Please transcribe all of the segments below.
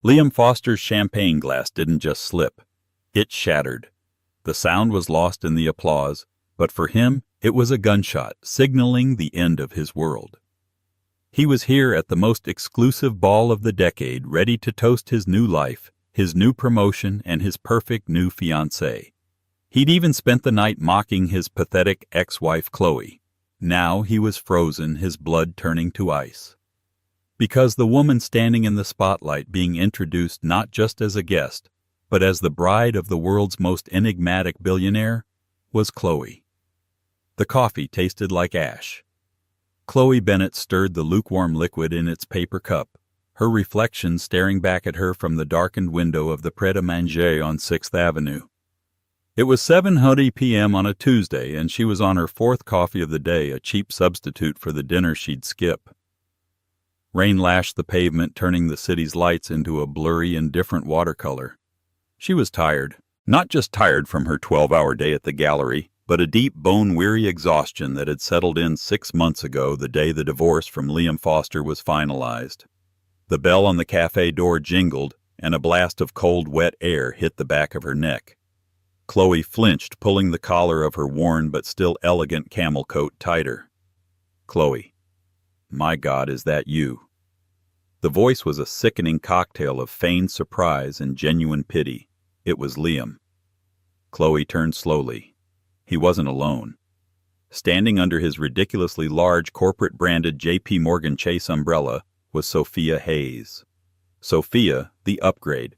Liam Foster's champagne glass didn't just slip. It shattered. The sound was lost in the applause, but for him, it was a gunshot, signaling the end of his world. He was here at the most exclusive ball of the decade, ready to toast his new life, his new promotion, and his perfect new fiancée. He'd even spent the night mocking his pathetic ex-wife Chloe. Now he was frozen, his blood turning to ice. Because the woman standing in the spotlight, being introduced not just as a guest, but as the bride of the world's most enigmatic billionaire, was Chloe. The coffee tasted like ash. Chloe Bennett stirred the lukewarm liquid in its paper cup, her reflection staring back at her from the darkened window of the Pret-a-Manger on 6th Avenue. It was 7:30 p.m. on a Tuesday, and she was on her fourth coffee of the day, a cheap substitute for the dinner she'd skip. Rain lashed the pavement, turning the city's lights into a blurry, indifferent watercolor. She was tired. Not just tired from her 12-hour day at the gallery, but a deep, bone-weary exhaustion that had settled in 6 months ago, the day the divorce from Liam Foster was finalized. The bell on the cafe door jingled, and a blast of cold, wet air hit the back of her neck. Chloe flinched, pulling the collar of her worn but still elegant camel coat tighter. "Chloe, my God, is that you?" The voice was a sickening cocktail of feigned surprise and genuine pity. It was Liam. Chloe turned slowly. He wasn't alone. Standing under his ridiculously large corporate-branded J.P. Morgan Chase umbrella was Sophia Hayes. Sophia, the upgrade.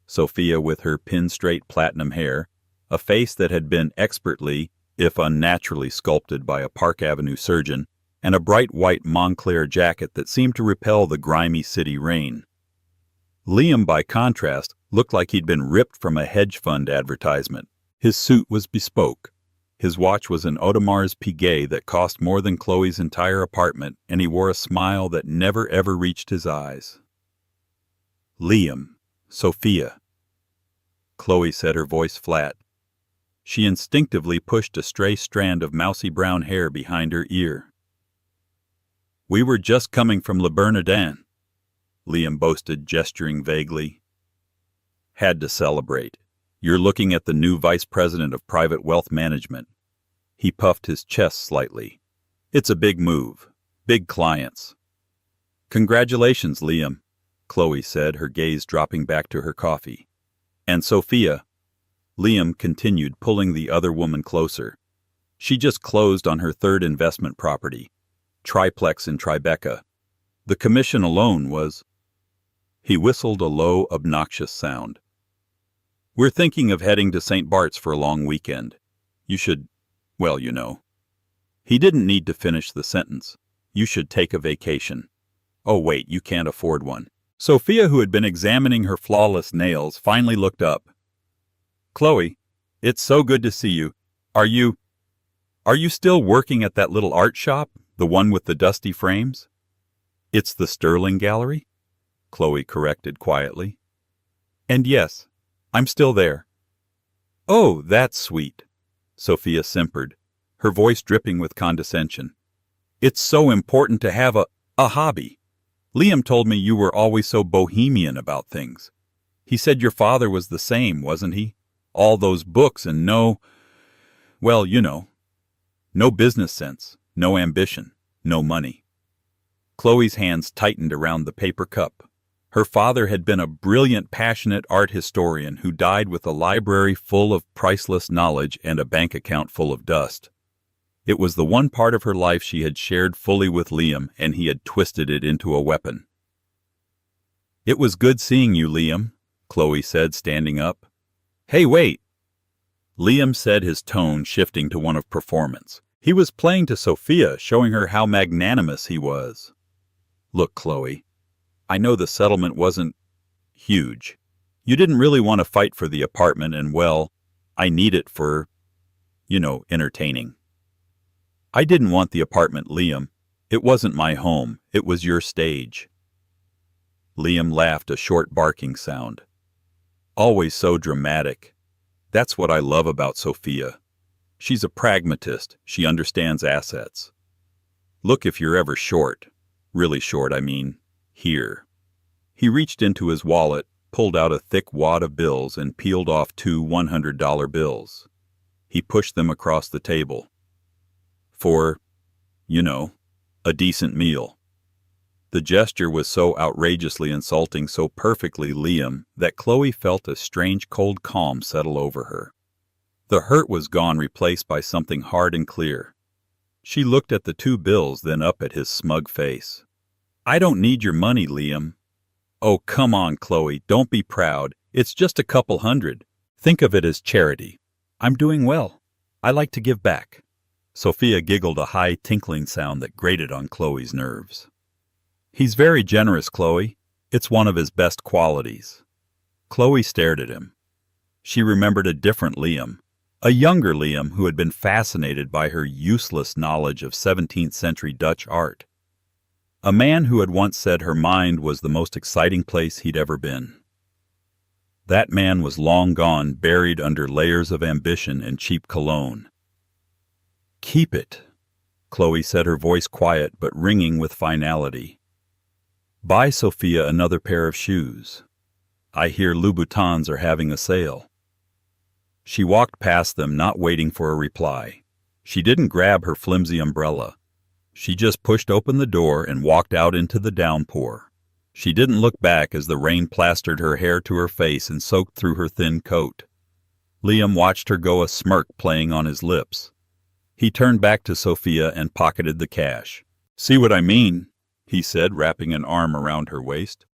Sophia with her pin-straight platinum hair, a face that had been expertly, if unnaturally sculpted by a Park Avenue surgeon, and a bright white Moncler jacket that seemed to repel the grimy city rain. Liam, by contrast, looked like he'd been ripped from a hedge fund advertisement. His suit was bespoke. His watch was an Audemars Piguet that cost more than Chloe's entire apartment, and he wore a smile that never ever reached his eyes. "Liam, Sophia." Chloe said, her voice flat. She instinctively pushed a stray strand of mousy brown hair behind her ear. "We were just coming from Le Bernardin," Liam boasted, gesturing vaguely. "Had to celebrate. You're looking at the new vice president of private wealth management." He puffed his chest slightly. "It's a big move. Big clients." "Congratulations, Liam," Chloe said, her gaze dropping back to her coffee. "And Sophia," Liam continued, pulling the other woman closer. "She just closed on her third investment property, triplex in Tribeca. The commission alone was—" He whistled a low, obnoxious sound. "We're thinking of heading to St. Bart's for a long weekend. You should, well, you know." He didn't need to finish the sentence. "You should take a vacation." "Oh, wait, you can't afford one." Sophia, who had been examining her flawless nails, finally looked up. "Chloe, it's so good to see you. Are you still working at that little art shop, the one with the dusty frames?" "It's the Sterling Gallery," Chloe corrected quietly. "And yes, I'm still there." "Oh, that's sweet," Sophia simpered, her voice dripping with condescension. "It's so important to have a hobby. Liam told me you were always so bohemian about things. He said your father was the same, wasn't he? All those books and well, you know, no business sense, no ambition, no money." Chloe's hands tightened around the paper cup. Her father had been a brilliant, passionate art historian who died with a library full of priceless knowledge and a bank account full of dust. It was the one part of her life she had shared fully with Liam, and he had twisted it into a weapon. "It was good seeing you, Liam," Chloe said, standing up. "Hey, wait!" Liam said, his tone shifting to one of performance. He was playing to Sophia, showing her how magnanimous he was. "Look, Chloe, I know the settlement wasn't huge. You didn't really want to fight for the apartment, and well, I need it for, entertaining. I didn't want the apartment, Liam. It wasn't my home. It was your stage." Liam laughed, a short barking sound. "Always so dramatic. That's what I love about Sophia. She's a pragmatist. She understands assets. Look, if you're ever short, really short, I mean, here. He reached into his wallet, pulled out a thick wad of bills, and peeled off 2 $100 bills. He pushed them across the table. For, a decent meal. The gesture was so outrageously insulting, so perfectly Liam, that Chloe felt a strange cold calm settle over her. The hurt was gone, replaced by something hard and clear. She looked at the 2 bills, then up at his smug face. "I don't need your money, Liam." "Oh, come on, Chloe, don't be proud. It's just a couple $100. Think of it as charity. I'm doing well. I like to give back." Sophia giggled, a high, tinkling sound that grated on Chloe's nerves. "He's very generous, Chloe. It's one of his best qualities." Chloe stared at him. She remembered a different Liam, a younger Liam who had been fascinated by her useless knowledge of 17th century Dutch art. A man who had once said her mind was the most exciting place he'd ever been. That man was long gone, buried under layers of ambition and cheap cologne. "Keep it," Chloe said, her voice quiet but ringing with finality. "Buy Sophia another pair of shoes. I hear Louboutins are having a sale." She walked past them, not waiting for a reply. She didn't grab her flimsy umbrella. She just pushed open the door and walked out into the downpour. She didn't look back as the rain plastered her hair to her face and soaked through her thin coat. Liam watched her go, a smirk playing on his lips. He turned back to Sophia and pocketed the cash. "See what I mean?" he said, wrapping an arm around her waist.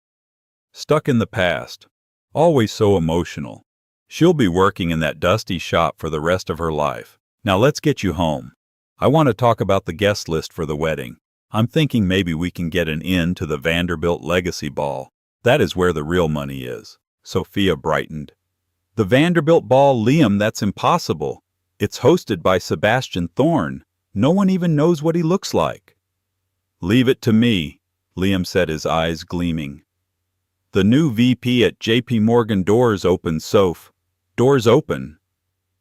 "Stuck in the past. Always so emotional. She'll be working in that dusty shop for the rest of her life. Now let's get you home. I want to talk about the guest list for the wedding. I'm thinking maybe we can get an in to the Vanderbilt Legacy Ball. That is where the real money is." Sophia brightened. "The Vanderbilt Ball, Liam, that's impossible. It's hosted by Sebastian Thorne. No one even knows what he looks like." "Leave it to me," Liam said, his eyes gleaming. "The new VP at JP Morgan. Doors open, Soph. Doors open."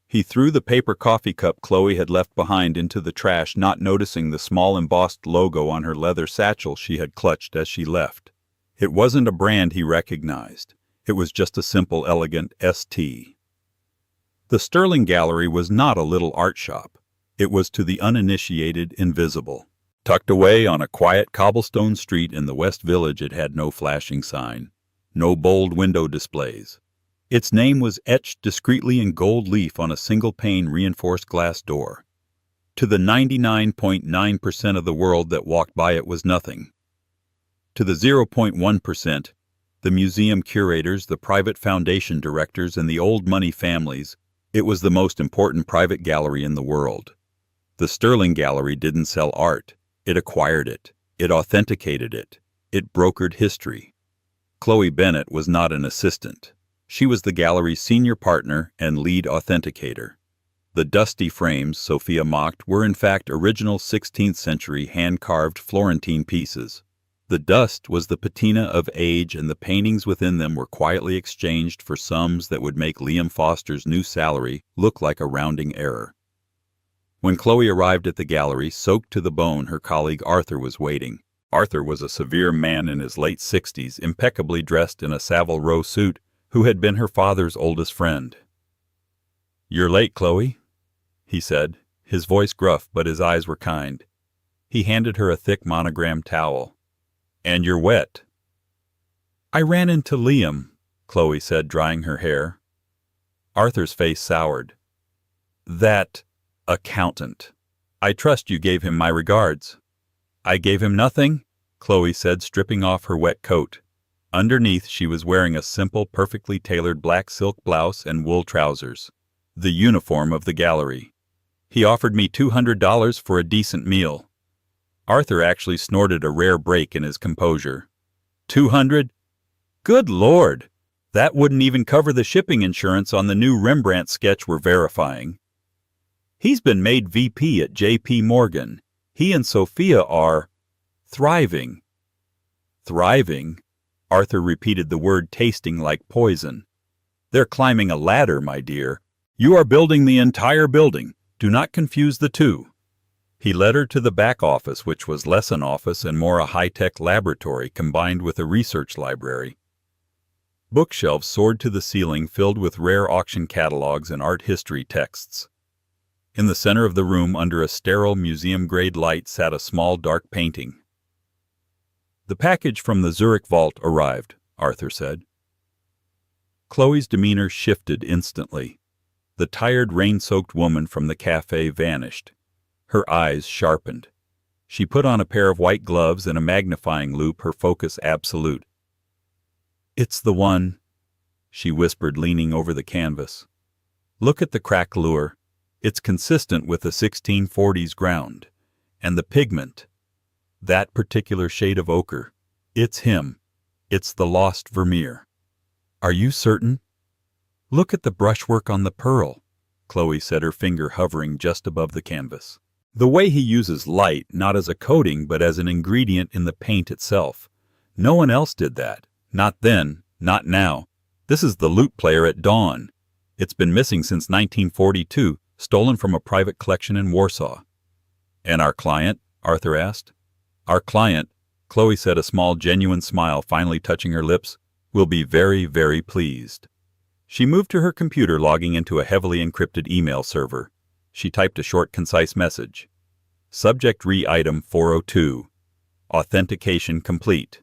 He threw the paper coffee cup Chloe had left behind into the trash, not noticing the small embossed logo on her leather satchel she had clutched as she left. It wasn't a brand he recognized. It was just a simple, elegant ST. The Sterling Gallery was not a little art shop. It was, to the uninitiated, invisible. Tucked away on a quiet cobblestone street in the West Village, it had no flashing sign, no bold window displays. Its name was etched discreetly in gold leaf on a single-pane reinforced glass door. To the 99.9% of the world that walked by, it was nothing. To the 0.1%, the museum curators, the private foundation directors, and the old money families, it was the most important private gallery in the world. The Sterling Gallery didn't sell art. It acquired it. It authenticated it. It brokered history. Chloe Bennett was not an assistant. She was the gallery's senior partner and lead authenticator. The dusty frames, Sophia mocked, were in fact original 16th century hand-carved Florentine pieces. The dust was the patina of age, and the paintings within them were quietly exchanged for sums that would make Liam Foster's new salary look like a rounding error. When Chloe arrived at the gallery, soaked to the bone, her colleague Arthur was waiting. Arthur was a severe man in his late 60s, impeccably dressed in a Savile Row suit, who had been her father's oldest friend. "You're late, Chloe," he said, his voice gruff, but his eyes were kind. He handed her a thick monogrammed towel. "And you're wet." "I ran into Liam," Chloe said, drying her hair. Arthur's face soured. "That accountant. I trust you gave him my regards." "I gave him nothing," Chloe said, stripping off her wet coat. Underneath, she was wearing a simple, perfectly tailored black silk blouse and wool trousers, the uniform of the gallery. "He offered me $200 for a decent meal." Arthur actually snorted a rare break in his composure. "200? Good Lord! That wouldn't even cover the shipping insurance on the new Rembrandt sketch we're verifying." "He's been made VP at JP Morgan. He and Sophia are thriving." "Thriving?" Arthur repeated the word, tasting like poison. "They're climbing a ladder, my dear. You are building the entire building. Do not confuse the two." He led her to the back office, which was less an office and more a high-tech laboratory combined with a research library. Bookshelves soared to the ceiling, filled with rare auction catalogs and art history texts. In the center of the room, under a sterile museum-grade light, sat a small dark painting. "The package from the Zurich vault arrived," Arthur said. Chloe's demeanor shifted instantly. The tired, rain-soaked woman from the cafe vanished. Her eyes sharpened. She put on a pair of white gloves and a magnifying loupe, her focus absolute. "It's the one," she whispered, leaning over the canvas. "Look at the craquelure. It's consistent with the 1640s ground. And the pigment. That particular shade of ochre. It's him. It's the lost Vermeer." "Are you certain?" "Look at the brushwork on the pearl," Chloe said, her finger hovering just above the canvas. "The way he uses light, not as a coating, but as an ingredient in the paint itself. No one else did that. Not then, not now. This is the lute player at dawn. It's been missing since 1942, stolen from a private collection in Warsaw." "And our client?" Arthur asked. "Our client," Chloe said, a small, genuine smile finally touching her lips, "will be very, very pleased." She moved to her computer, logging into a heavily encrypted email server. She typed a short, concise message. "Subject re-item 402. Authentication complete.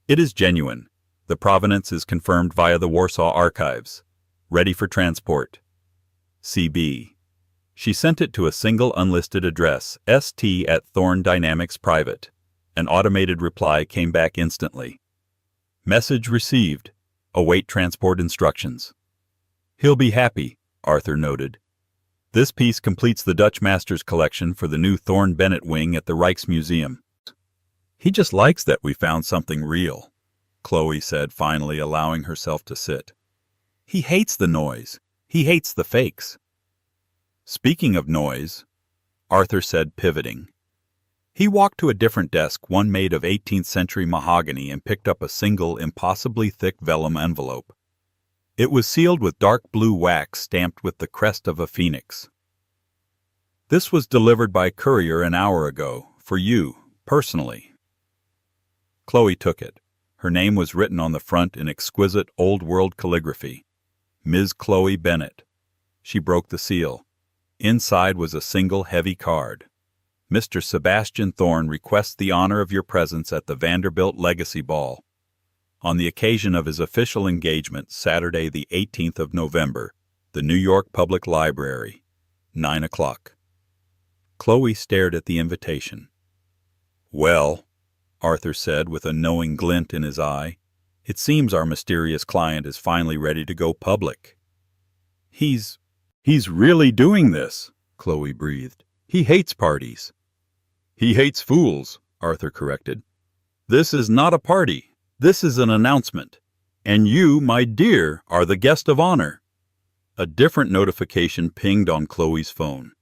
It is genuine. The provenance is confirmed via the Warsaw archives. Ready for transport. CB." She sent it to a single unlisted address, st@Thorn Dynamics Private. An automated reply came back instantly. "Message received. Await transport instructions." "He'll be happy," Arthur noted. "This piece completes the Dutch Masters collection for the new Thorn Bennett wing at the Rijksmuseum." "He just likes that we found something real," Chloe said, finally allowing herself to sit. "He hates the noise. He hates the fakes." "Speaking of noise," Arthur said, pivoting. He walked to a different desk, one made of 18th century mahogany, and picked up a single, impossibly thick vellum envelope. It was sealed with dark blue wax stamped with the crest of a phoenix. "This was delivered by courier an hour ago, for you, personally." Chloe took it. Her name was written on the front in exquisite, old-world calligraphy. Ms. Chloe Bennett. She broke the seal. Inside was a single, heavy card. "Mr. Sebastian Thorn requests the honor of your presence at the Vanderbilt Legacy Ball. On the occasion of his official engagement, Saturday the 18th of November, the New York Public Library, 9 o'clock. Chloe stared at the invitation. "Well," Arthur said with a knowing glint in his eye, "it seems our mysterious client is finally ready to go public." He's really doing this," Chloe breathed. "He hates parties." "He hates fools," Arthur corrected. "This is not a party. This is an announcement. And you, my dear, are the guest of honor." A different notification pinged on Chloe's phone.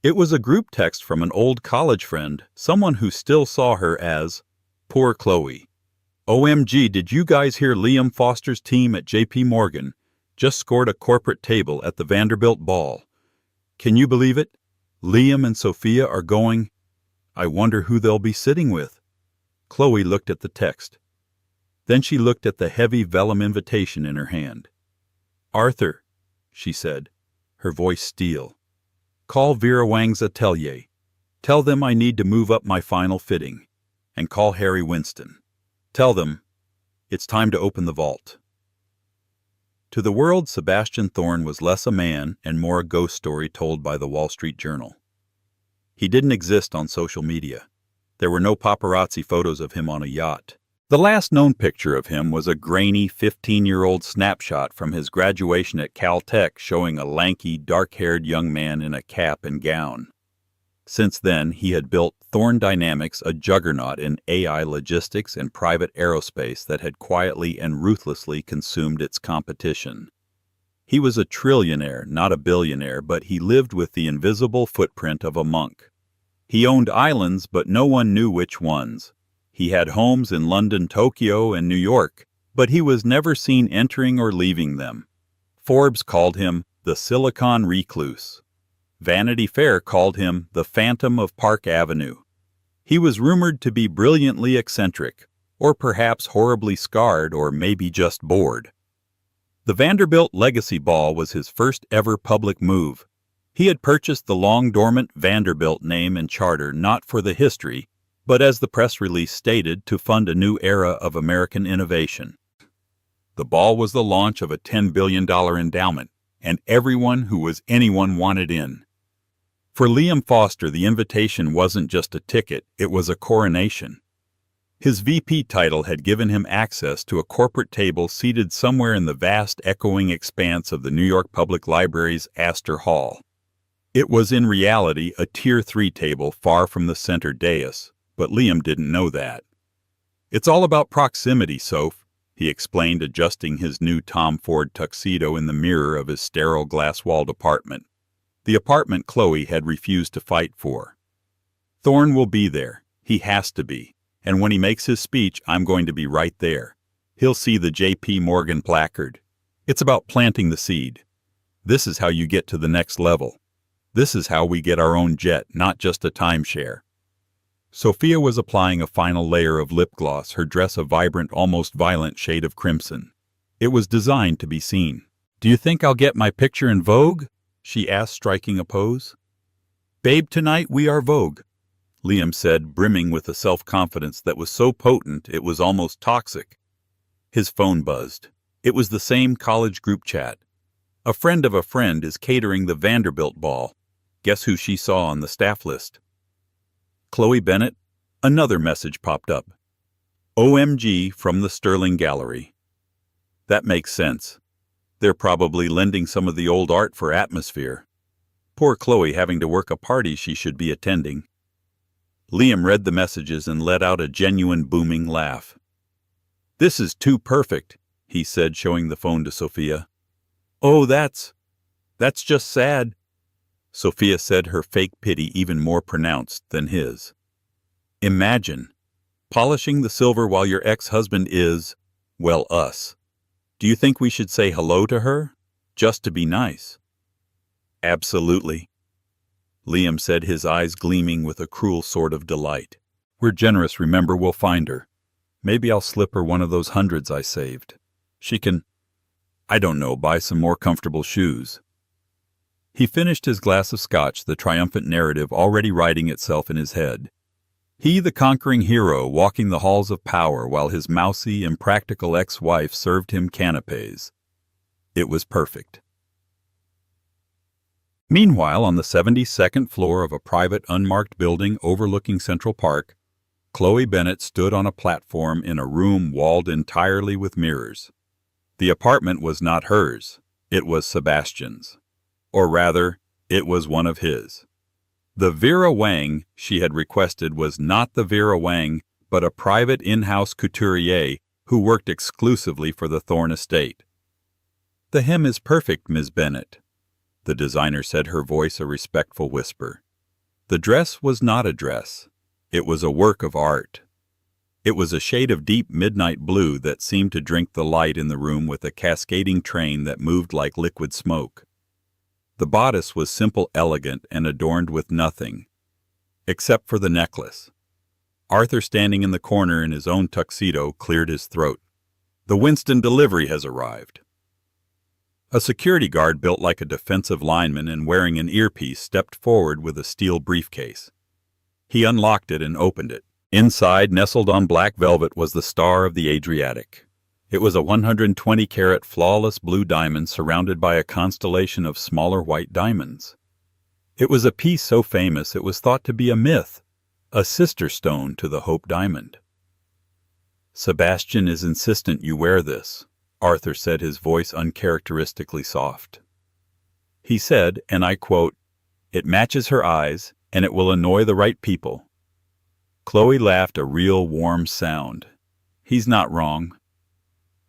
It was a group text from an old college friend, someone who still saw her as Poor Chloe. "OMG, did you guys hear Liam Foster's team at JP Morgan just scored a corporate table at the Vanderbilt Ball? Can you believe it? Liam and Sophia are going. I wonder who they'll be sitting with." Chloe looked at the text. Then she looked at the heavy vellum invitation in her hand. "Arthur," she said, her voice steel, "call Vera Wang's atelier. Tell them I need to move up my final fitting. And call Harry Winston. Tell them it's time to open the vault." To the world, Sebastian Thorn was less a man and more a ghost story told by the Wall Street Journal. He didn't exist on social media. There were no paparazzi photos of him on a yacht. The last known picture of him was a grainy 15-year-old snapshot from his graduation at Caltech showing a lanky, dark-haired young man in a cap and gown. Since then, he had built Thorn Dynamics, a juggernaut in AI logistics and private aerospace that had quietly and ruthlessly consumed its competition. He was a trillionaire, not a billionaire, but he lived with the invisible footprint of a monk. He owned islands, but no one knew which ones. He had homes in London, Tokyo, and New York, but he was never seen entering or leaving them. Forbes called him the Silicon Recluse. Vanity Fair called him the Phantom of Park Avenue. He was rumored to be brilliantly eccentric, or perhaps horribly scarred, or maybe just bored. The Vanderbilt Legacy Ball was his first ever public move. He had purchased the long-dormant Vanderbilt name and charter not for the history, but as the press release stated, to fund a new era of American innovation. The ball was the launch of a $10 billion endowment, and everyone who was anyone wanted in. For Liam Foster, the invitation wasn't just a ticket, it was a coronation. His VP title had given him access to a corporate table seated somewhere in the vast echoing expanse of the New York Public Library's Astor Hall. It was in reality a Tier 3 table far from the center dais, but Liam didn't know that. "It's all about proximity, Soph," he explained, adjusting his new Tom Ford tuxedo in the mirror of his sterile glass-walled apartment. The apartment Chloe had refused to fight for. "Thorne will be there. He has to be. And when he makes his speech, I'm going to be right there. He'll see the J.P. Morgan placard. It's about planting the seed. This is how you get to the next level. This is how we get our own jet, not just a timeshare." Sophia was applying a final layer of lip gloss, her dress a vibrant, almost violent shade of crimson. It was designed to be seen. "Do you think I'll get my picture in Vogue?" she asked, striking a pose. "Babe, tonight we are Vogue," Liam said, brimming with a self-confidence that was so potent it was almost toxic. His phone buzzed. It was the same college group chat. "A friend of a friend is catering the Vanderbilt ball. Guess who she saw on the staff list?" "Chloe Bennett?" Another message popped up. "OMG from the Sterling Gallery." That makes sense. They're probably lending some of the old art for atmosphere. Poor Chloe having to work a party she should be attending. Liam read the messages and let out a genuine booming laugh. "This is too perfect," he said, showing the phone to Sophia. "Oh, that's just sad," Sophia said, her fake pity even more pronounced than his. "Imagine polishing the silver while your ex-husband is, well, us. Do you think we should say hello to her? Just to be nice?" "Absolutely," Liam said, his eyes gleaming with a cruel sort of delight. "We're generous, remember, we'll find her. Maybe I'll slip her one of those hundreds I saved. She can, I don't know, buy some more comfortable shoes." He finished his glass of scotch, the triumphant narrative already writing itself in his head. He, the conquering hero, walking the halls of power while his mousy, impractical ex-wife served him canapés. It was perfect. Meanwhile, on the 72nd floor of a private unmarked building overlooking Central Park, Chloe Bennett stood on a platform in a room walled entirely with mirrors. The apartment was not hers, it was Sebastian's. Or rather, it was one of his. The Vera Wang she had requested was not the Vera Wang, but a private in-house couturier who worked exclusively for the Thorne estate. "The hem is perfect, Ms. Bennett," the designer said, her voice a respectful whisper. The dress was not a dress. It was a work of art. It was a shade of deep midnight blue that seemed to drink the light in the room with a cascading train that moved like liquid smoke. The bodice was simple, elegant, and adorned with nothing, except for the necklace. Arthur, standing in the corner in his own tuxedo, cleared his throat. "The Winston delivery has arrived." A security guard built like a defensive lineman and wearing an earpiece stepped forward with a steel briefcase. He unlocked it and opened it. Inside, nestled on black velvet, was the star of the Adriatic. It was a 120-carat flawless blue diamond surrounded by a constellation of smaller white diamonds. It was a piece so famous it was thought to be a myth, a sister stone to the Hope Diamond. "Sebastian is insistent you wear this," Arthur said, his voice uncharacteristically soft. He said, and I quote, "It matches her eyes, and it will annoy the right people." Chloe laughed a real warm sound. He's not wrong.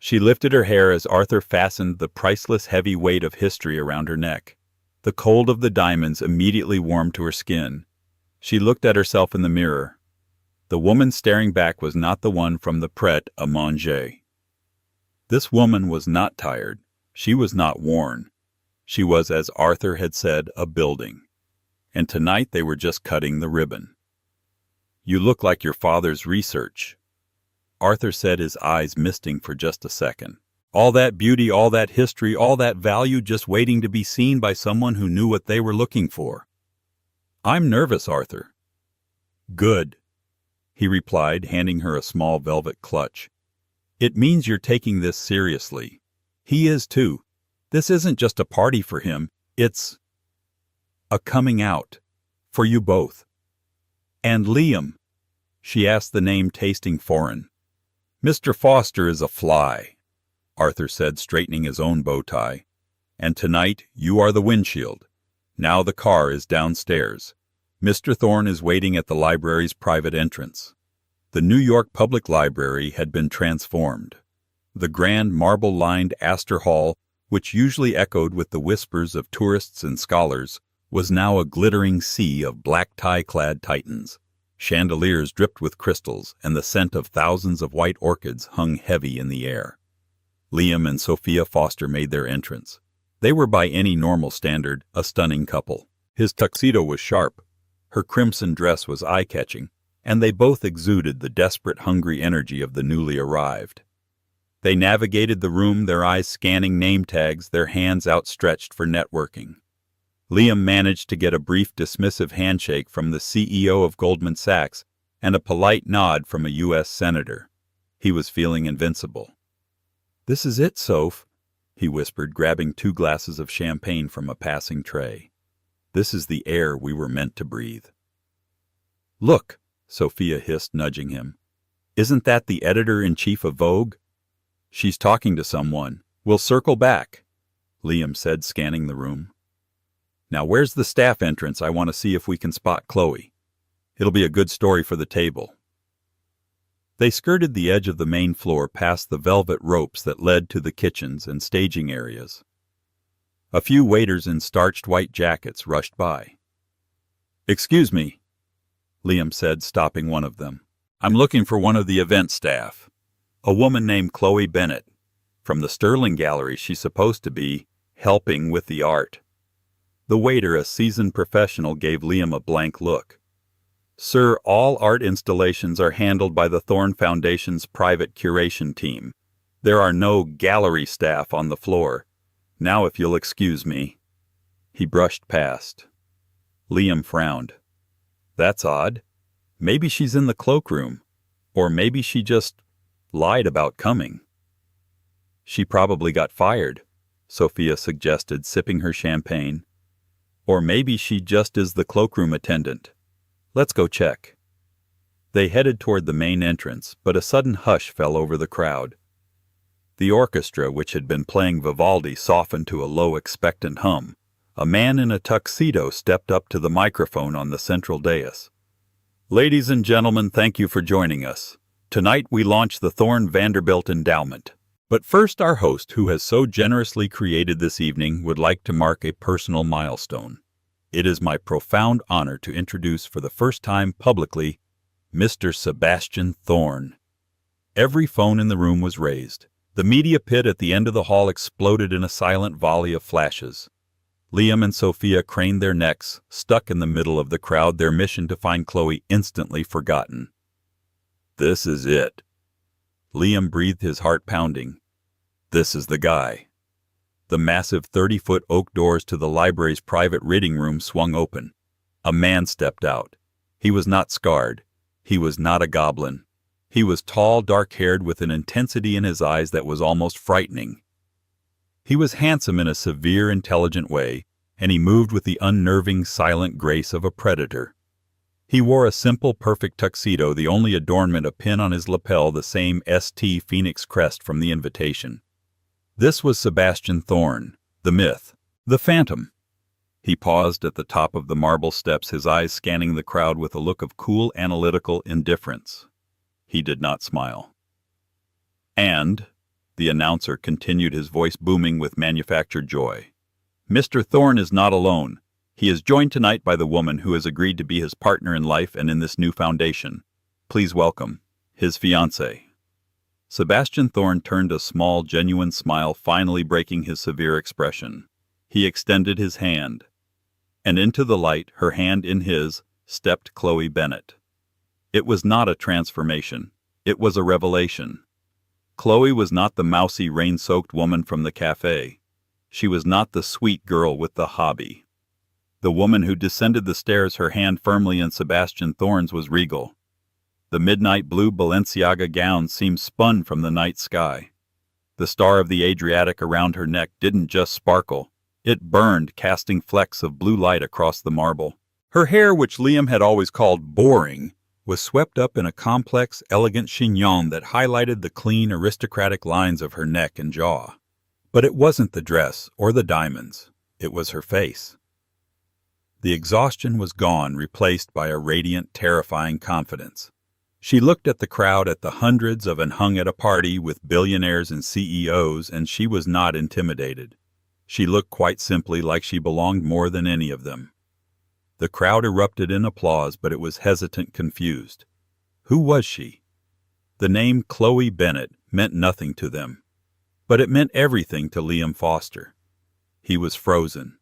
She lifted her hair as Arthur fastened the priceless heavy weight of history around her neck. The cold of the diamonds immediately warmed to her skin. She looked at herself in the mirror. The woman staring back was not the one from the Pret-a-Manger. This woman was not tired. She was not worn. She was, as Arthur had said, a building. and tonight they were just cutting the ribbon. "You look like your father's research," Arthur said, his eyes misting for just a second. "All that beauty, all that history, all that value just waiting to be seen by someone who knew what they were looking for." "I'm nervous, Arthur." "Good," he replied, handing her a small velvet clutch. "It means you're taking this seriously. He is too. This isn't just a party for him, it's a coming out. For you both." "And Liam?" She asked, the name tasting foreign. "Mr. Foster is a fly," Arthur said, straightening his own bow tie. "And tonight you are the windshield. Now the car is downstairs. Mr. Thorne is waiting at the library's private entrance." The New York Public Library had been transformed. The grand marble-lined Astor Hall, which usually echoed with the whispers of tourists and scholars, was now a glittering sea of black tie-clad titans. Chandeliers dripped with crystals, and the scent of thousands of white orchids hung heavy in the air. Liam and Sophia Foster made their entrance. They were by any normal standard a stunning couple. His tuxedo was sharp, her crimson dress was eye-catching, and they both exuded the desperate, hungry energy of the newly arrived. They navigated the room, their eyes scanning name tags, their hands outstretched for networking. Liam managed to get a brief dismissive handshake from the CEO of Goldman Sachs and a polite nod from a U.S. senator. He was feeling invincible. "This is it, Soph," he whispered, grabbing 2 glasses of champagne from a passing tray. "This is the air we were meant to breathe." "Look," Sophia hissed, nudging him. "Isn't that the editor-in-chief of Vogue?" "She's talking to someone. We'll circle back," Liam said, scanning the room. "Now where's the staff entrance? I want to see if we can spot Chloe. It'll be a good story for the table." They skirted the edge of the main floor past the velvet ropes that led to the kitchens and staging areas. A few waiters in starched white jackets rushed by. "Excuse me," Liam said, stopping one of them. "I'm looking for one of the event staff. A woman named Chloe Bennett. From the Sterling Gallery, she's supposed to be helping with the art." The waiter, a seasoned professional, gave Liam a blank look. "Sir, all art installations are handled by the Thorne Foundation's private curation team. There are no gallery staff on the floor. Now if you'll excuse me." He brushed past. Liam frowned. "That's odd. Maybe she's in the cloakroom. Or maybe she just lied about coming." "She probably got fired," Sophia suggested, sipping her champagne. "Or maybe she just is the cloakroom attendant. Let's go check." They headed toward the main entrance, but a sudden hush fell over the crowd. The orchestra, which had been playing Vivaldi, softened to a low, expectant hum. A man in a tuxedo stepped up to the microphone on the central dais. "Ladies and gentlemen, thank you for joining us. Tonight we launch the Thorne Vanderbilt Endowment. But first, our host, who has so generously created this evening, would like to mark a personal milestone. It is my profound honor to introduce for the first time publicly Mr. Sebastian Thorne." Every phone in the room was raised. The media pit at the end of the hall exploded in a silent volley of flashes. Liam and Sophia craned their necks, stuck in the middle of the crowd, their mission to find Chloe instantly forgotten. "This is it." Liam breathed, his heart pounding. "This is the guy." The massive 30-foot oak doors to the library's private reading room swung open. A man stepped out. He was not scarred. He was not a goblin. He was tall, dark-haired, with an intensity in his eyes that was almost frightening. He was handsome in a severe, intelligent way, and he moved with the unnerving, silent grace of a predator. He wore a simple, perfect tuxedo, the only adornment a pin on his lapel, the same St. Phoenix crest from the invitation. This was Sebastian Thorne, the myth, the phantom. He paused at the top of the marble steps, his eyes scanning the crowd with a look of cool, analytical indifference. He did not smile. "And," the announcer continued, his voice booming with manufactured joy, "Mr. Thorne is not alone. He is joined tonight by the woman who has agreed to be his partner in life and in this new foundation. Please welcome his fiancée." Sebastian Thorne turned a small, genuine smile, finally breaking his severe expression. He extended his hand. And into the light, her hand in his, stepped Chloe Bennett. It was not a transformation. It was a revelation. Chloe was not the mousy, rain-soaked woman from the cafe. She was not the sweet girl with the hobby. The woman who descended the stairs, her hand firmly in Sebastian Thorne's, was regal. The midnight blue Balenciaga gown seemed spun from the night sky. The star of the Adriatic around her neck didn't just sparkle. It burned, casting flecks of blue light across the marble. Her hair, which Liam had always called boring, was swept up in a complex, elegant chignon that highlighted the clean, aristocratic lines of her neck and jaw. But it wasn't the dress or the diamonds. It was her face. The exhaustion was gone, replaced by a radiant, terrifying confidence. She looked at the crowd, at the hundreds of and hung at a party with billionaires and CEOs, and she was not intimidated. She looked quite simply like she belonged more than any of them. The crowd erupted in applause, but it was hesitant, confused. Who was she? The name Chloe Bennett meant nothing to them, but it meant everything to Liam Foster. He was frozen.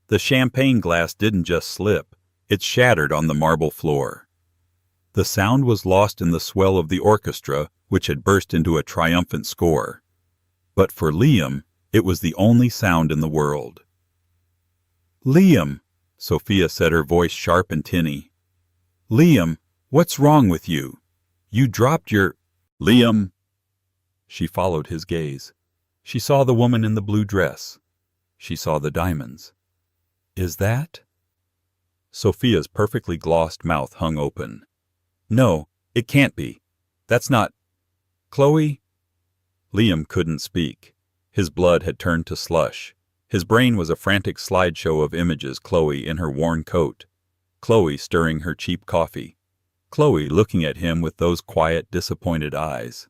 The champagne glass didn't just slip, it shattered on the marble floor. The sound was lost in the swell of the orchestra, which had burst into a triumphant score. But for Liam, it was the only sound in the world. "Liam," Sophia said, her voice sharp and tinny. "Liam, what's wrong with you? You dropped your—" "Liam!" She followed his gaze. She saw the woman in the blue dress. She saw the diamonds. "Is that—" Sophia's perfectly glossed mouth hung open. "No, it can't be. That's not— Chloe?" Liam couldn't speak. His blood had turned to slush. His brain was a frantic slideshow of images: Chloe in her worn coat, Chloe stirring her cheap coffee, Chloe looking at him with those quiet, disappointed eyes.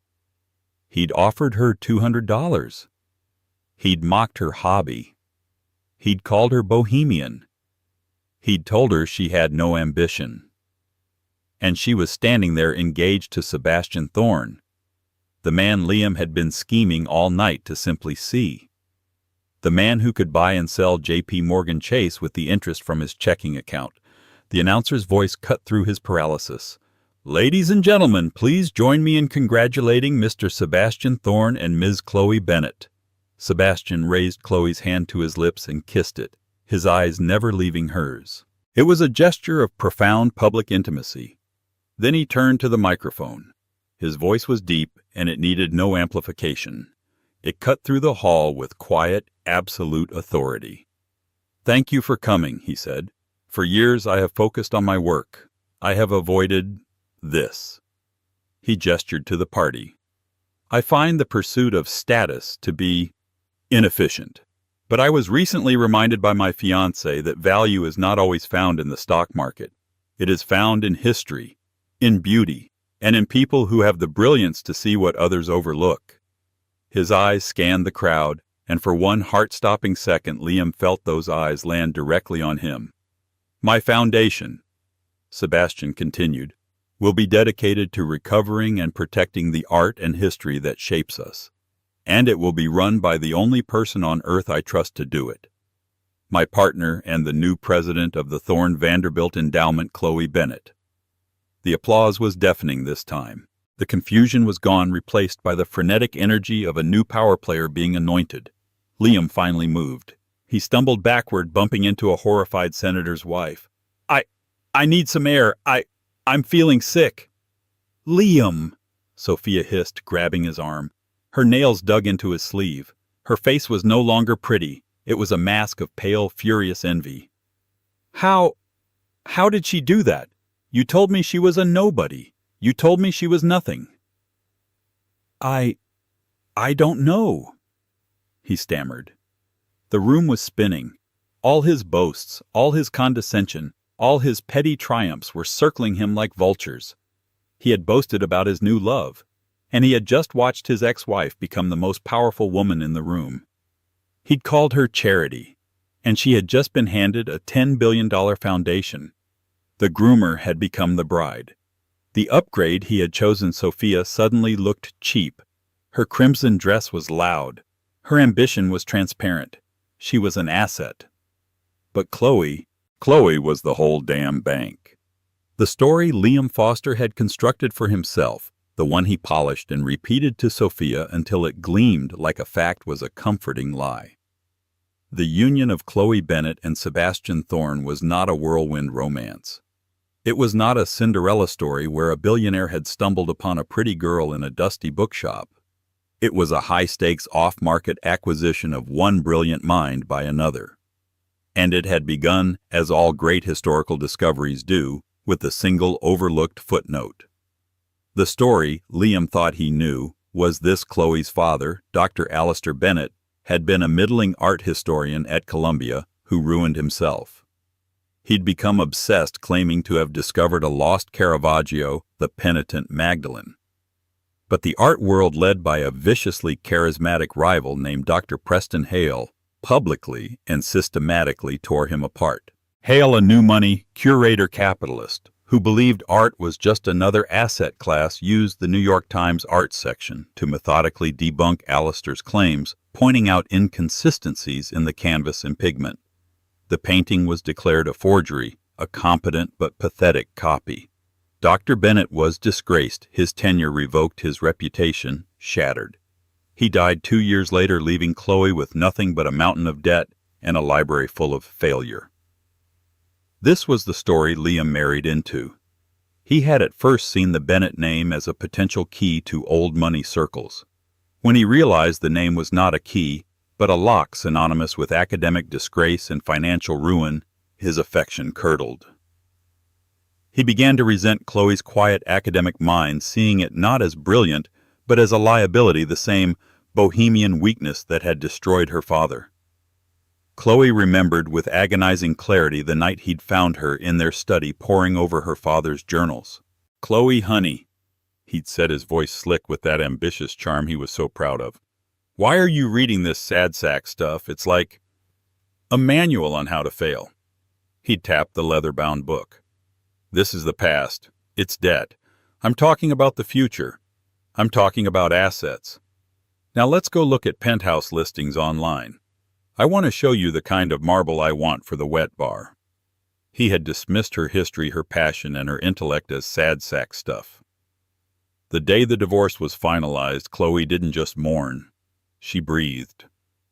He'd offered her $200. He'd mocked her hobby. He'd called her bohemian. He'd told her she had no ambition. And she was standing there engaged to Sebastian Thorne, the man Liam had been scheming all night to simply see. The man who could buy and sell J.P. Morgan Chase with the interest from his checking account. The announcer's voice cut through his paralysis. "Ladies and gentlemen, please join me in congratulating Mr. Sebastian Thorne and Ms. Chloe Bennett." Sebastian raised Chloe's hand to his lips and kissed it, his eyes never leaving hers. It was a gesture of profound public intimacy. Then he turned to the microphone. His voice was deep, and it needed no amplification. It cut through the hall with quiet, absolute authority. "Thank you for coming," he said. "For years I have focused on my work. I have avoided this." He gestured to the party. "I find the pursuit of status to be inefficient. But I was recently reminded by my fiancé that value is not always found in the stock market. It is found in history, in beauty, and in people who have the brilliance to see what others overlook." His eyes scanned the crowd, and for one heart-stopping second Liam felt those eyes land directly on him. "My foundation," Sebastian continued, "will be dedicated to recovering and protecting the art and history that shapes us. And it will be run by the only person on earth I trust to do it. My partner and the new president of the Thorne Vanderbilt Endowment, Chloe Bennett." The applause was deafening this time. The confusion was gone, replaced by the frenetic energy of a new power player being anointed. Liam finally moved. He stumbled backward, bumping into a horrified senator's wife. I need some air. I'm feeling sick." "Liam," Sophia hissed, grabbing his arm. Her nails dug into his sleeve. Her face was no longer pretty. It was a mask of pale, furious envy. How did she do that? You told me she was a nobody. You told me she was nothing." I don't know," he stammered. The room was spinning. All his boasts, all his condescension, all his petty triumphs were circling him like vultures. He had boasted about his new love, and he had just watched his ex-wife become the most powerful woman in the room. He'd called her charity, and she had just been handed a $10 billion foundation. The groomer had become the bride. The upgrade he had chosen Sophia suddenly looked cheap. Her crimson dress was loud. Her ambition was transparent. She was an asset. But Chloe, Chloe was the whole damn bank. The story Liam Foster had constructed for himself, the one he polished and repeated to Sophia until it gleamed like a fact, was a comforting lie. The union of Chloe Bennet and Sebastian Thorne was not a whirlwind romance. It was not a Cinderella story where a billionaire had stumbled upon a pretty girl in a dusty bookshop. It was a high-stakes off-market acquisition of one brilliant mind by another. And it had begun, as all great historical discoveries do, with a single overlooked footnote. The story, Liam thought he knew, was this: Chloe's father, Dr. Alistair Bennet, had been a middling art historian at Columbia who ruined himself. He'd become obsessed, claiming to have discovered a lost Caravaggio, the penitent Magdalene. But the art world, led by a viciously charismatic rival named Dr. Preston Hale, publicly and systematically tore him apart. Hale, a new money curator capitalist who believed art was just another asset class, used the New York Times art section to methodically debunk Alistair's claims, pointing out inconsistencies in the canvas and pigment. The painting was declared a forgery, a competent but pathetic copy. Dr. Bennet was disgraced, his tenure revoked, his reputation shattered. He died 2 years later, leaving Chloe with nothing but a mountain of debt and a library full of failure. This was the story Liam married into. He had at first seen the Bennet name as a potential key to old money circles. When he realized the name was not a key, but a lock synonymous with academic disgrace and financial ruin, his affection curdled. He began to resent Chloe's quiet academic mind, seeing it not as brilliant, but as a liability, the same bohemian weakness that had destroyed her father. Chloe remembered with agonizing clarity the night he'd found her in their study poring over her father's journals. "Chloe, honey," he'd said, his voice slick with that ambitious charm he was so proud of, "why are you reading this sad sack stuff? It's like a manual on how to fail." He'd tapped the leather-bound book. "This is the past. It's debt. I'm talking about the future. I'm talking about assets. Now let's go look at penthouse listings online. I want to show you the kind of marble I want for the wet bar." He had dismissed her history, her passion, and her intellect as sad sack stuff. The day the divorce was finalized, Chloe didn't just mourn. She breathed.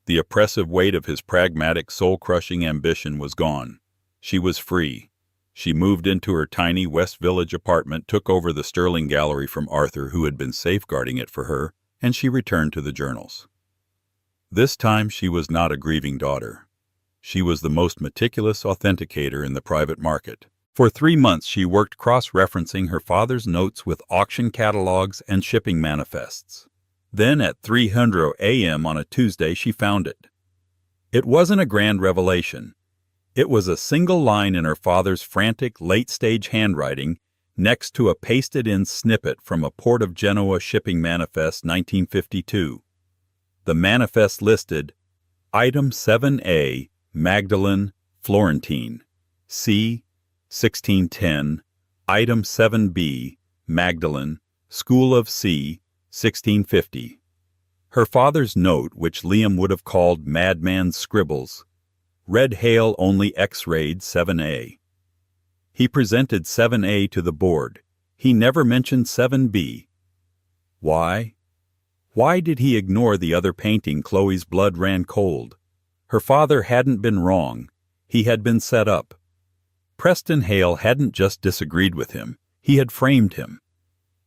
The oppressive weight of his pragmatic, soul-crushing ambition was gone. She was free. She moved into her tiny West Village apartment, took over the Sterling Gallery from Arthur, who had been safeguarding it for her, and she returned to the journals. This time she was not a grieving daughter. She was the most meticulous authenticator in the private market. For 3 months she worked cross-referencing her father's notes with auction catalogs and shipping manifests. Then at 3:00 a.m. on a Tuesday she found it. It wasn't a grand revelation. It was a single line in her father's frantic, late-stage handwriting next to a pasted-in snippet from a Port of Genoa shipping manifest, 1952. The manifest listed, "Item 7A, Magdalene, Florentine. C, 1610. Item 7B, Magdalene, School of C, 1650. Her father's note, which Liam would have called madman's scribbles, read Hale only X-rayed 7A. He presented 7A to the board. He never mentioned 7B. Why? Why did he ignore the other painting? Chloe's blood ran cold. Her father hadn't been wrong. He had been set up. Preston Hale hadn't just disagreed with him. He had framed him.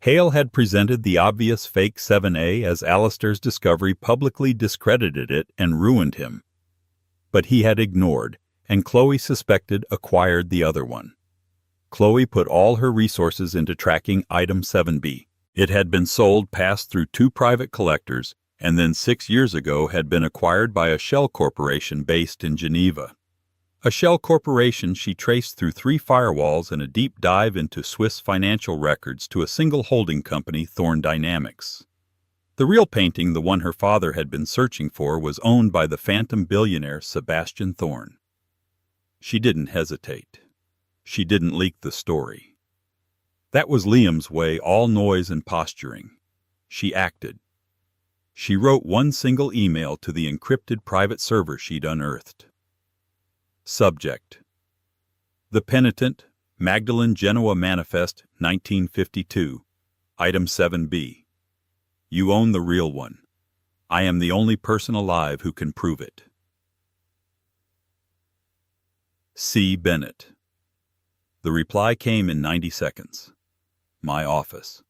Hale had presented the obvious fake 7A as Alistair's discovery, publicly discredited it, and ruined him. But he had ignored, and Chloe suspected acquired the other one. Chloe put all her resources into tracking item 7B. It had been sold, passed through 2 private collectors, and then 6 years ago had been acquired by a shell corporation based in Geneva. A shell corporation she traced through 3 firewalls and a deep dive into Swiss financial records to a single holding company, Thorne Dynamics. The real painting, the one her father had been searching for, was owned by the phantom billionaire Sebastian Thorne. She didn't hesitate. She didn't leak the story. That was Liam's way, all noise and posturing. She acted. She wrote one single email to the encrypted private server she'd unearthed. Subject: The Penitent, Magdalene Genoa Manifest, 1952. Item 7B. You own the real one. I am the only person alive who can prove it. C. Bennett. The reply came in 90 seconds. My office.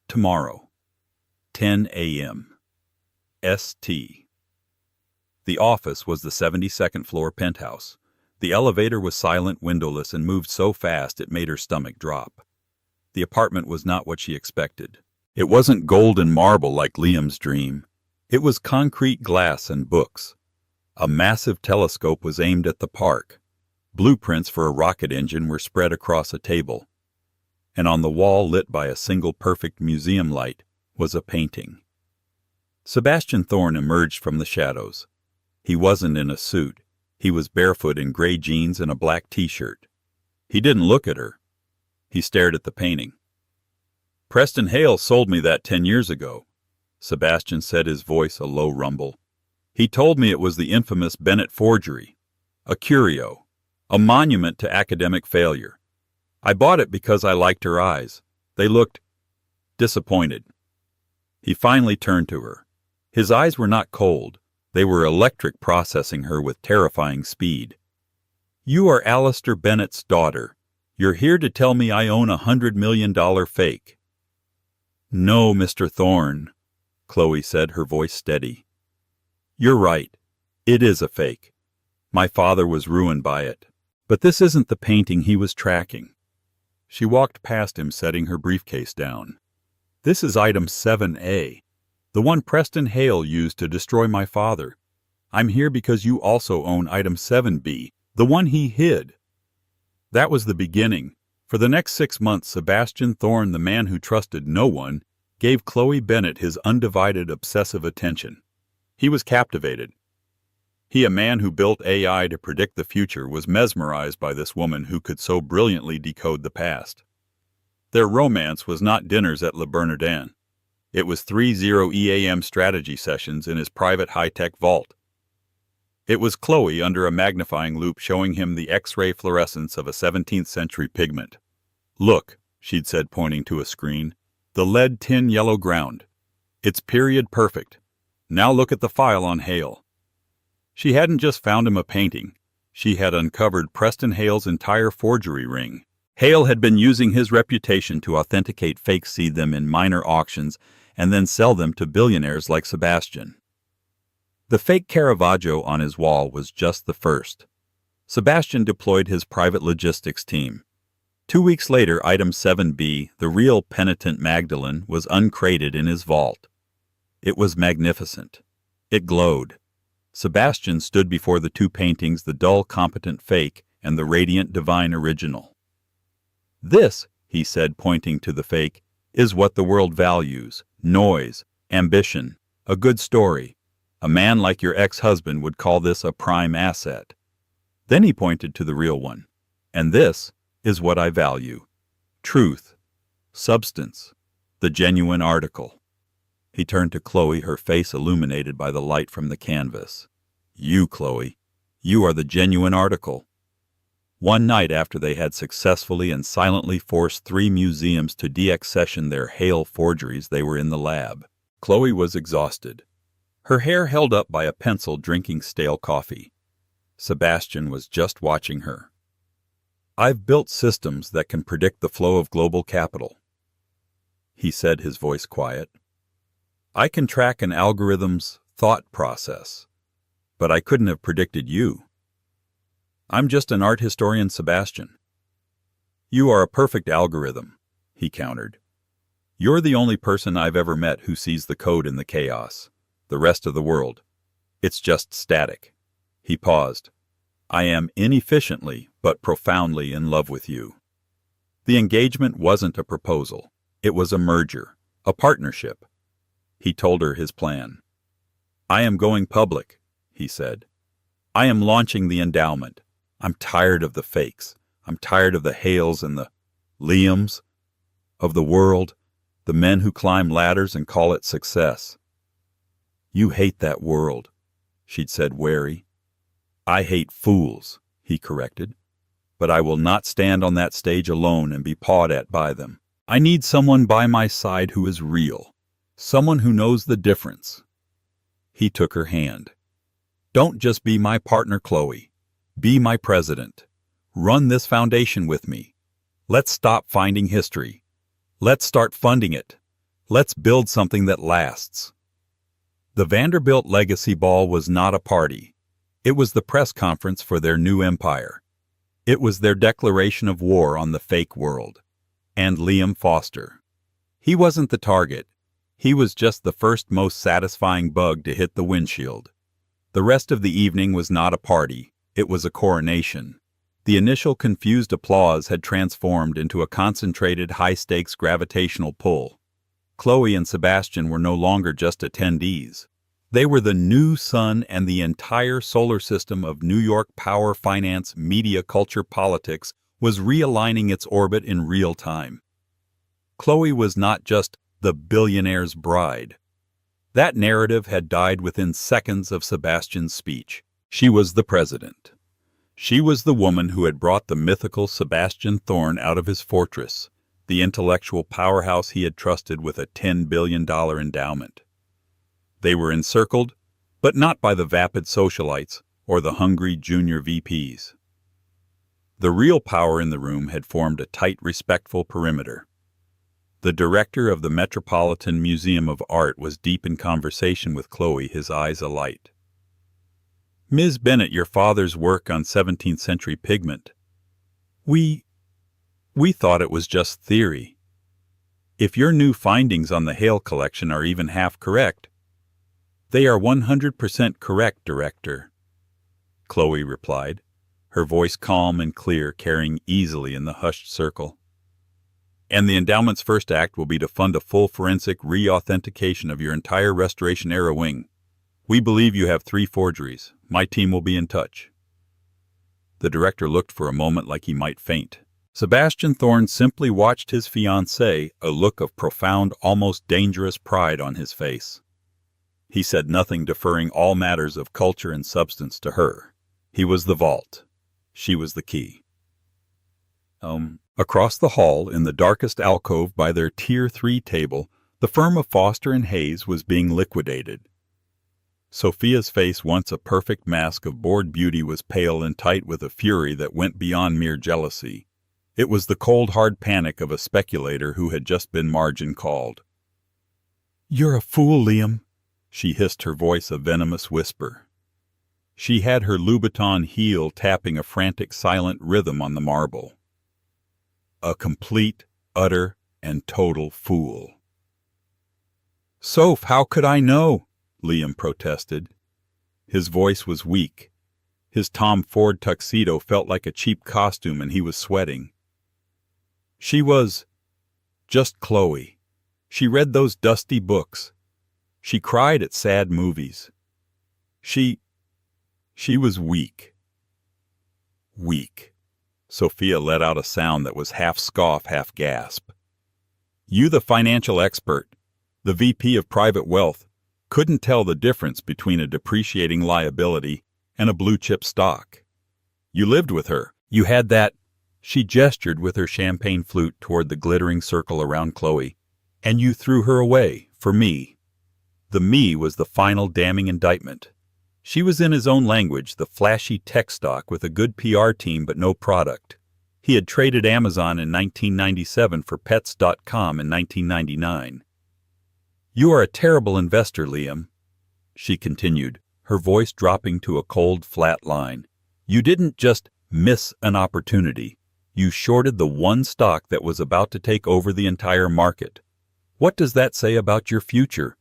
Tomorrow. 10 a.m. St. The office was the 72nd floor penthouse. The elevator was silent, windowless, and moved so fast it made her stomach drop. The apartment was not what she expected. It wasn't gold and marble like Liam's dream. It was concrete, glass, and books. A massive telescope was aimed at the park. Blueprints for a rocket engine were spread across a table. And on the wall, lit by a single perfect museum light, was a painting. Sebastian Thorne emerged from the shadows. He wasn't in a suit. He was barefoot in gray jeans and a black t-shirt. He didn't look at her. He stared at the painting. Preston Hale sold me that 10 years ago, Sebastian said, his voice a low rumble. He told me it was the infamous Bennett forgery, a curio, a monument to academic failure. I bought it because I liked her eyes. They looked disappointed. He finally turned to her. His eyes were not cold. They were electric, processing her with terrifying speed. You are Alistair Bennett's daughter. You're here to tell me I own $100 million fake. No, Mr. Thorne, Chloe said, her voice steady. You're right. It is a fake. My father was ruined by it. But this isn't the painting he was tracking. She walked past him, setting her briefcase down. This is item 7A, the one Preston Hale used to destroy my father. I'm here because you also own item 7B, the one he hid. That was the beginning. For the next 6 months, Sebastian Thorne, the man who trusted no one, gave Chloe Bennett his undivided, obsessive attention. He was captivated. He, a man who built AI to predict the future, was mesmerized by this woman who could so brilliantly decode the past. Their romance was not dinners at Le Bernardin. It was 3:00 EAM strategy sessions in his private high-tech vault. It was Chloe under a magnifying loupe showing him the X-ray fluorescence of a 17th-century pigment. Look, she'd said, pointing to a screen, the lead tin yellow ground. It's period perfect. Now look at the file on Hale. She hadn't just found him a painting. She had uncovered Preston Hale's entire forgery ring. Hale had been using his reputation to authenticate fakes, seed them in minor auctions, and then sell them to billionaires like Sebastian. The fake Caravaggio on his wall was just the first. Sebastian deployed his private logistics team. 2 weeks later, item 7B, the real penitent Magdalene, was uncrated in his vault. It was magnificent. It glowed. Sebastian stood before the two paintings, the dull, competent fake and the radiant, divine original. This, he said, pointing to the fake, is what the world values: noise, ambition, a good story. A man like your ex-husband would call this a prime asset. Then he pointed to the real one. And this is what I value: truth, substance, the genuine article. He turned to Chloe, her face illuminated by the light from the canvas. You, Chloe, you are the genuine article. One night after they had successfully and silently forced 3 museums to deaccession their Hale forgeries, they were in the lab. Chloe was exhausted, her hair held up by a pencil, drinking stale coffee. Sebastian was just watching her. I've built systems that can predict the flow of global capital, he said, his voice quiet. I can track an algorithm's thought process, but I couldn't have predicted you. I'm just an art historian, Sebastian. You are a perfect algorithm, he countered. You're the only person I've ever met who sees the code in the chaos. The rest of the world, it's just static. He paused. I am inefficiently but profoundly in love with you. The engagement wasn't a proposal. It was a merger, a partnership. He told her his plan. I am going public, he said. I am launching the endowment. I'm tired of the fakes. I'm tired of the Hales and the Liams, of the world, the men who climb ladders and call it success. You hate that world, she'd said, wary. I hate fools, he corrected. but I will not stand on that stage alone and be pawed at by them. I need someone by my side who is real, someone who knows the difference." He took her hand. "Don't just be my partner, Chloe. Be my president. Run this foundation with me. Let's stop finding history. Let's start funding it. Let's build something that lasts." The Vanderbilt Legacy Ball was not a party. It was the press conference for their new empire. It was their declaration of war on the fake world. And Liam Foster. He wasn't the target. He was just the first most satisfying bug to hit the windshield. The rest of the evening was not a party. It was a coronation. The initial confused applause had transformed into a concentrated high-stakes gravitational pull. Chloe and Sebastian were no longer just attendees. They were the new sun, and the entire solar system of New York power, finance, media, culture, politics was realigning its orbit in real time. Chloe was not just the billionaire's bride. That narrative had died within seconds of Sebastian's speech. She was the president. She was the woman who had brought the mythical Sebastian Thorne out of his fortress, the intellectual powerhouse he had trusted with a $10 billion endowment. They were encircled, but not by the vapid socialites or the hungry junior VPs. The real power in the room had formed a tight, respectful perimeter. The director of the Metropolitan Museum of Art was deep in conversation with Chloe, his eyes alight. "Ms. Bennett, your father's work on 17th century pigment. We thought it was just theory. If your new findings on the Hale collection are even half correct—" "They are 100% correct, Director," Chloe replied, her voice calm and clear, carrying easily in the hushed circle. "And the endowment's first act will be to fund a full forensic re-authentication of your entire Restoration-era wing. We believe you have 3 forgeries. My team will be in touch." The director looked for a moment like he might faint. Sebastian Thorne simply watched his fiancée, a look of profound, almost dangerous pride on his face. He said nothing, deferring all matters of culture and substance to her. He was the vault. She was the key. Across the hall, in the darkest alcove by their Tier 3 table, the firm of Foster and Hayes was being liquidated. Sophia's face, once a perfect mask of bored beauty, was pale and tight with a fury that went beyond mere jealousy. It was the cold, hard panic of a speculator who had just been margin called. "You're a fool, Liam," she hissed, her voice a venomous whisper. She had her Louboutin heel tapping a frantic, silent rhythm on the marble. "A complete, utter, and total fool." "Soph, how could I know?" Liam protested. His voice was weak. His Tom Ford tuxedo felt like a cheap costume, and he was sweating. "She was just Chloe. She read those dusty books. She cried at sad movies. She was weak." "Weak." Sophia let out a sound that was half scoff, half gasp. "You, the financial expert, the VP of private wealth, couldn't tell the difference between a depreciating liability and a blue-chip stock. You lived with her. You had that—" She gestured with her champagne flute toward the glittering circle around Chloe. "And you threw her away, for me." The me was the final damning indictment. She was, in his own language, the flashy tech stock with a good PR team but no product. He had traded Amazon in 1997 for Pets.com in 1999. "You are a terrible investor, Liam," she continued, her voice dropping to a cold, flat line. "You didn't just miss an opportunity. You shorted the one stock that was about to take over the entire market. What does that say about your future?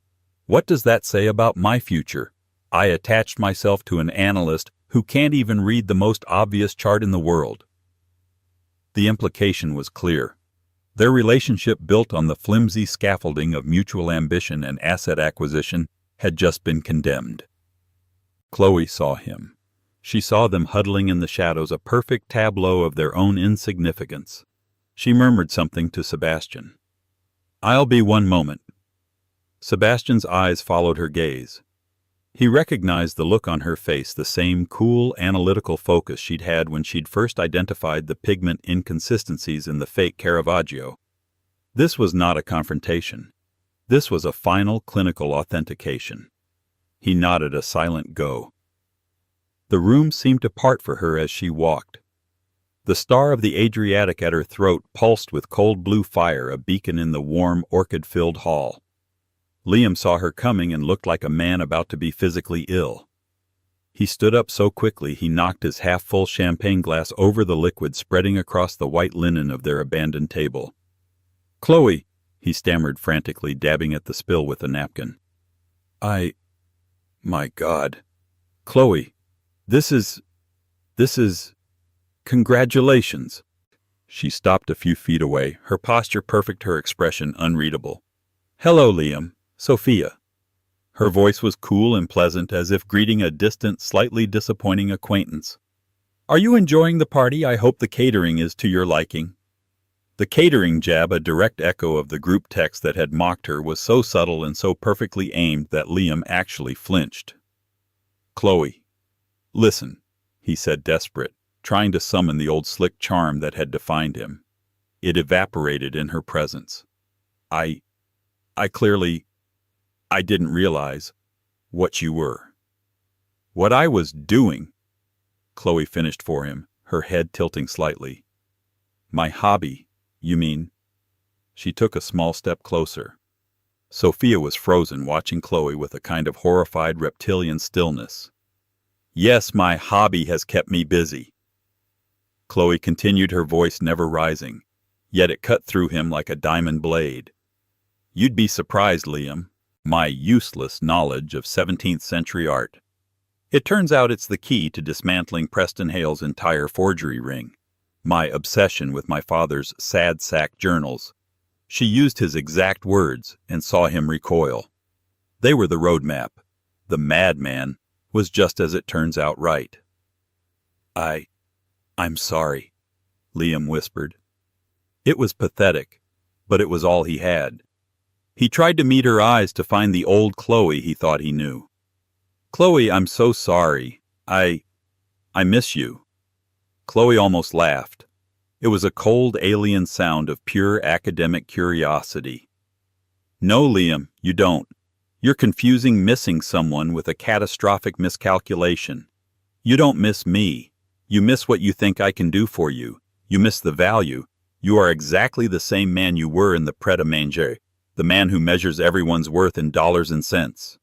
What does that say about my future? I attached myself to an analyst who can't even read the most obvious chart in the world." The implication was clear. Their relationship, built on the flimsy scaffolding of mutual ambition and asset acquisition, had just been condemned. Chloe saw him. She saw them huddling in the shadows, a perfect tableau of their own insignificance. She murmured something to Sebastian. "I'll be one moment." Sebastian's eyes followed her gaze. He recognized the look on her face, the same cool, analytical focus she'd had when she'd first identified the pigment inconsistencies in the fake Caravaggio. This was not a confrontation. This was a final clinical authentication. He nodded a silent go. The room seemed to part for her as she walked. The star of the Adriatic at her throat pulsed with cold blue fire, a beacon in the warm, orchid-filled hall. Liam saw her coming and looked like a man about to be physically ill. He stood up so quickly he knocked his half-full champagne glass over the liquid spreading across the white linen of their abandoned table. "Chloe," he stammered frantically, dabbing at the spill with a napkin. My God. Chloe, this is... Congratulations." She stopped a few feet away, her posture perfect, her expression unreadable. "Hello, Liam. Sophia." Her voice was cool and pleasant, as if greeting a distant, slightly disappointing acquaintance. "Are you enjoying the party? I hope the catering is to your liking." The catering jab, a direct echo of the group text that had mocked her, was so subtle and so perfectly aimed that Liam actually flinched. "Chloe, listen," he said, desperate, trying to summon the old slick charm that had defined him. It evaporated in her presence. I didn't realize what you were." "What I was doing," Chloe finished for him, her head tilting slightly. "My hobby, you mean?" She took a small step closer. Sophia was frozen, watching Chloe with a kind of horrified reptilian stillness. "Yes, my hobby has kept me busy," Chloe continued, her voice never rising, yet it cut through him like a diamond blade. "You'd be surprised, Liam. My useless knowledge of 17th century art. It turns out it's the key to dismantling Preston Hale's entire forgery ring. My obsession with my father's sad sack journals. She used his exact words and saw him recoil. They were the roadmap. The madman was just as it turns out right." I'm sorry," Liam whispered. It was pathetic, but it was all he had. He tried to meet her eyes to find the old Chloe he thought he knew. "Chloe, I'm so sorry. I miss you." Chloe almost laughed. It was a cold, alien sound of pure academic curiosity. "No, Liam, you don't. You're confusing missing someone with a catastrophic miscalculation. You don't miss me. You miss what you think I can do for you. You miss the value. You are exactly the same man you were in the pret-a-manger, the man who measures everyone's worth in dollars and cents."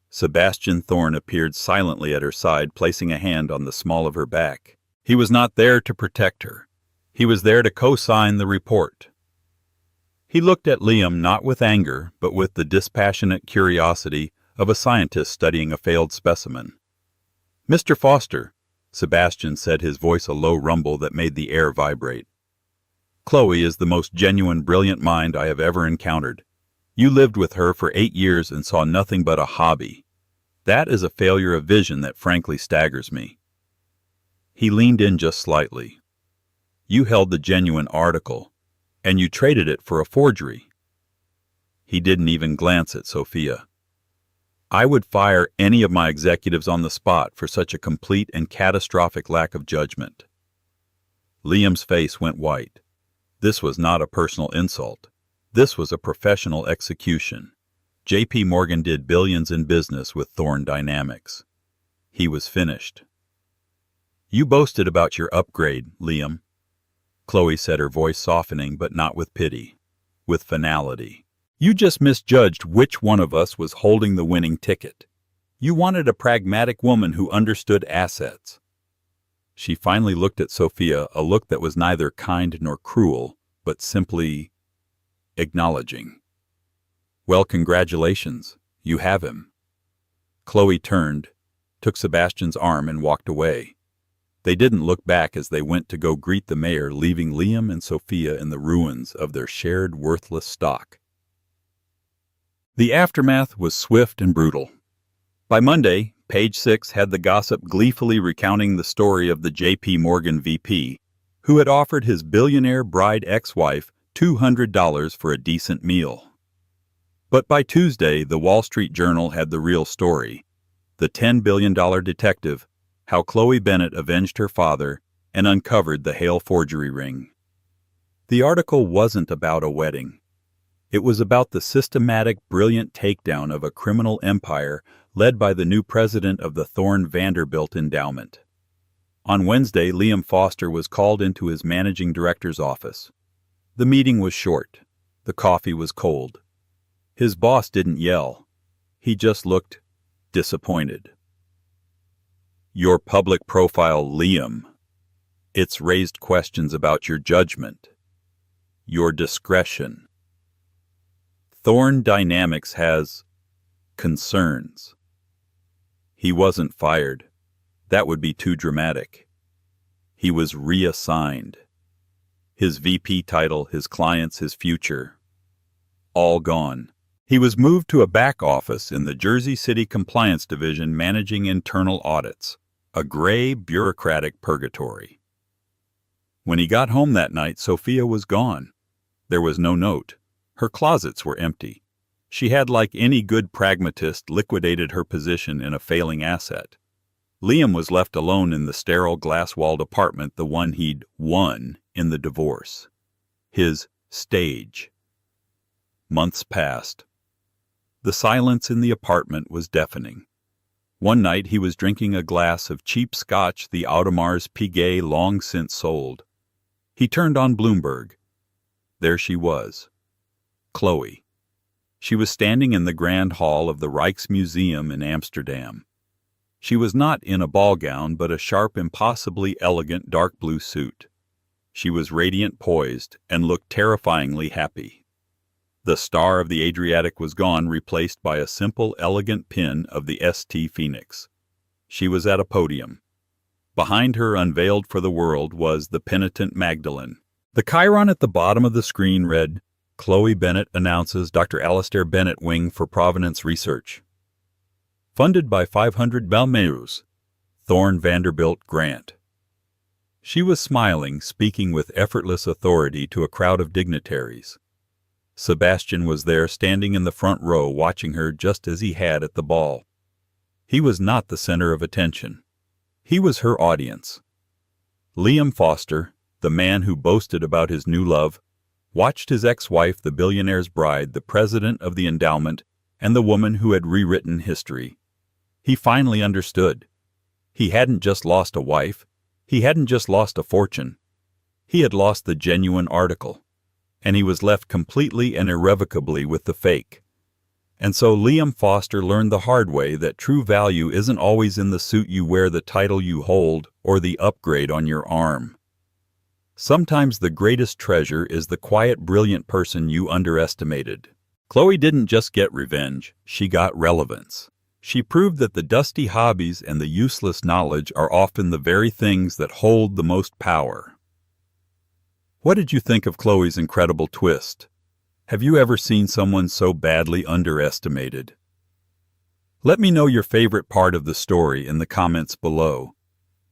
Sebastian Thorne appeared silently at her side, placing a hand on the small of her back. He was not there to protect her. He was there to co-sign the report. He looked at Liam not with anger, but with the dispassionate curiosity of a scientist studying a failed specimen. "Mr. Foster," Sebastian said, his voice a low rumble that made the air vibrate. "Chloe is the most genuine, brilliant mind I have ever encountered. You lived with her for 8 years and saw nothing but a hobby. That is a failure of vision that frankly staggers me." He leaned in just slightly. "You held the genuine article, and you traded it for a forgery." He didn't even glance at Sophia. "I would fire any of my executives on the spot for such a complete and catastrophic lack of judgment." Liam's face went white. This was not a personal insult. This was a professional execution. J.P. Morgan did billions in business with Thorne Dynamics. He was finished. "You boasted about your upgrade, Liam," Chloe said, her voice softening, but not with pity, with finality. "You just misjudged which one of us was holding the winning ticket. You wanted a pragmatic woman who understood assets." She finally looked at Sophia, a look that was neither kind nor cruel, but simply acknowledging. "Well, congratulations. You have him." Chloe turned, took Sebastian's arm, and walked away. They didn't look back as they went to go greet the mayor, leaving Liam and Sophia in the ruins of their shared worthless stock. The aftermath was swift and brutal. By Monday, Page 6 had the gossip gleefully recounting the story of the J.P. Morgan VP, who had offered his billionaire bride ex-wife $200 for a decent meal. But by Tuesday, the Wall Street Journal had the real story, The $10 billion Detective, How Chloe Bennet Avenged Her Father and Uncovered the Hale Forgery Ring. The article wasn't about a wedding. It was about the systematic, brilliant takedown of a criminal empire led by the new president of the Thorne Vanderbilt Endowment. On Wednesday, Liam Foster was called into his managing director's office. The meeting was short. The coffee was cold. His boss didn't yell. He just looked disappointed. "Your public profile, Liam. It's raised questions about your judgment, your discretion. Thorne Dynamics has concerns." He wasn't fired. That would be too dramatic. He was reassigned. His VP title, his clients, his future, all gone. He was moved to a back office in the Jersey City Compliance Division managing internal audits, a gray, bureaucratic purgatory. When he got home that night, Sophia was gone. There was no note. Her closets were empty. She had, like any good pragmatist, liquidated her position in a failing asset. Liam was left alone in the sterile, glass-walled apartment, the one he'd won in the divorce. His stage. Months passed. The silence in the apartment was deafening. One night he was drinking a glass of cheap scotch the Audemars Piguet long since sold. He turned on Bloomberg. There she was. Chloe. She was standing in the grand hall of the Rijksmuseum in Amsterdam. She was not in a ball gown, but a sharp, impossibly elegant dark blue suit. She was radiant, poised, and looked terrifyingly happy. The star of the Adriatic was gone, replaced by a simple, elegant pin of the St. Phoenix. She was at a podium. Behind her, unveiled for the world, was the penitent Magdalene. The chyron at the bottom of the screen read, "Chloe Bennet announces Dr. Alistair Bennett Wing for Provenance Research. Funded by 500 Balmeus, Thorne Vanderbilt Grant." She was smiling, speaking with effortless authority to a crowd of dignitaries. Sebastian was there, standing in the front row, watching her just as he had at the ball. He was not the center of attention. He was her audience. Liam Foster, the man who boasted about his new love, watched his ex-wife, the billionaire's bride, the president of the endowment, and the woman who had rewritten history. He finally understood. He hadn't just lost a wife. He hadn't just lost a fortune. He had lost the genuine article, and he was left completely and irrevocably with the fake. And so Liam Foster learned the hard way that true value isn't always in the suit you wear, the title you hold, or the upgrade on your arm. Sometimes the greatest treasure is the quiet, brilliant person you underestimated. Chloe didn't just get revenge, she got relevance. She proved that the dusty hobbies and the useless knowledge are often the very things that hold the most power. What did you think of Chloe's incredible twist? Have you ever seen someone so badly underestimated? Let me know your favorite part of the story in the comments below.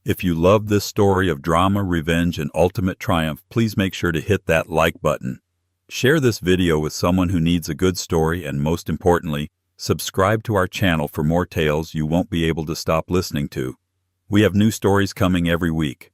If you loved this story of drama, revenge, and ultimate triumph, please make sure to hit that like button. Share this video with someone who needs a good story, and most importantly, subscribe to our channel for more tales you won't be able to stop listening to. We have new stories coming every week.